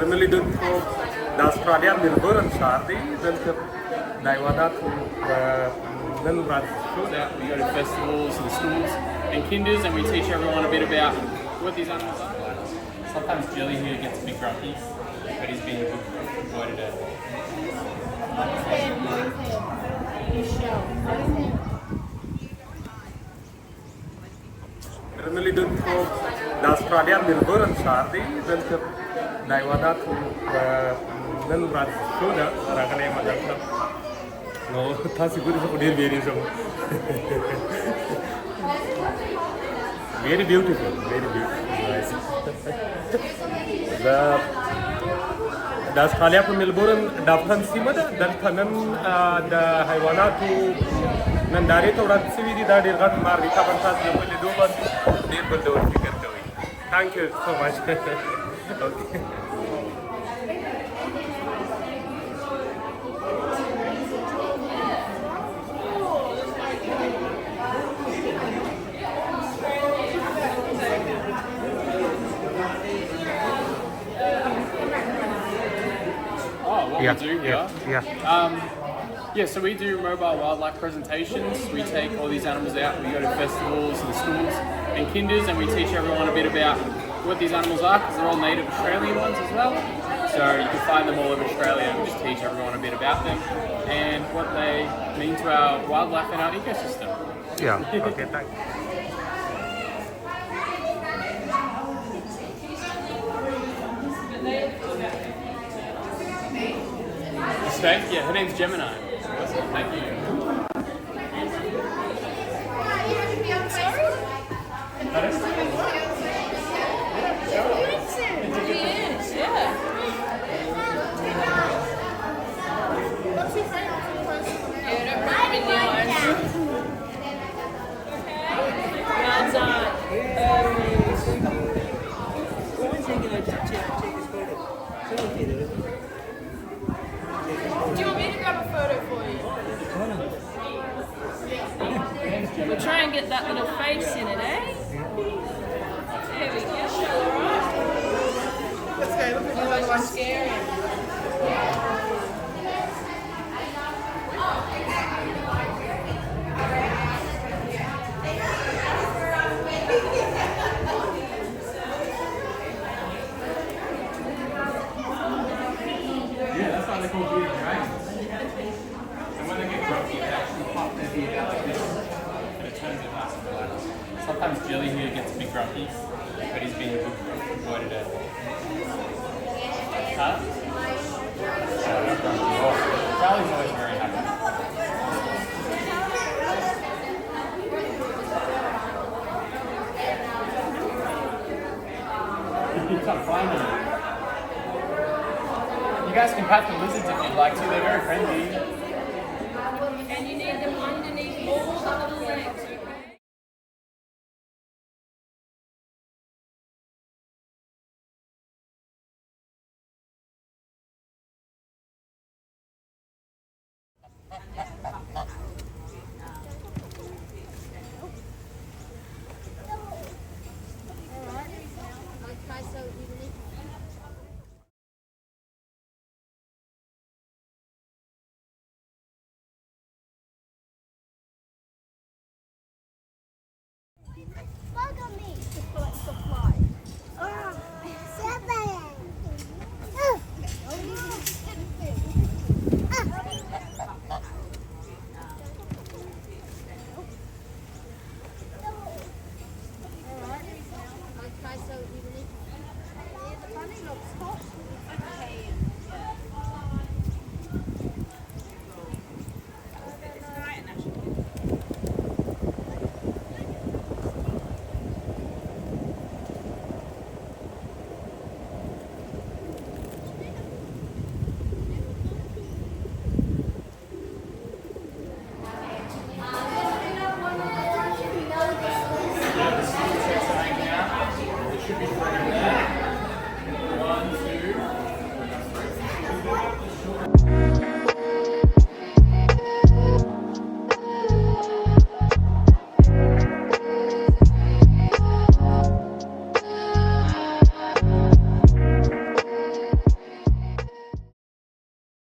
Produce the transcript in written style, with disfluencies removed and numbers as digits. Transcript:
رمليدن د استرالیا میلبورن ښار دی دلته د حیواناتو نن ورځ شو ده. We go to festivals and schools and kinders and we teach everyone a bit about what these animals are. Sometimes Jelly here gets a bit grumpy, but he's being a good boy today. رمليدن د استرالیا میلبورن ښار دی دلته د حیواناتو نن ورځ شو ده راغلی یم دلته. نو تاسې ګورئ زه خو ډېر ویرېږم. Very beautiful, very beautiful. Nice. د استرالیا په میلبورن ډافټن سیمه ده. دلته نن د حیواناتو نندارې ته وړاندې شوي دي. دا ډېر غټ مار دی. طبعا تاسو یې په لیدو باندې ډېر بل ډول فکر کوئ. Thank you so much. Okay. We do here. So we do mobile wildlife presentations. We take all these animals out. We go to festivals and schools and kinders, and we teach everyone a bit about what these animals are, because they're all native Australian ones as well. So you can find them all over Australia, and we just teach everyone a bit about them and what they mean to our wildlife and our ecosystem. Yeah. Okay. Thanks. Steak? Yeah, her name's Gemini. Thank you. We'll try and get that little face in it, eh? There we go. Alright. Let's go. Look at Otherwise you're scary. Yeah, that's why they call bearded dragons. And when they get grumpy, they actually pop their beard out like this, and it turns it nice and flat. Sometimes Jelly here gets a bit grumpy, but he's being a good boy today. Huh? Yeah, not grumpy. Oh, Charlie's always very happy. He's not finding it. You guys can pat the lizards if you'd like to, they're very friendly. And you need them underneath all the little legs.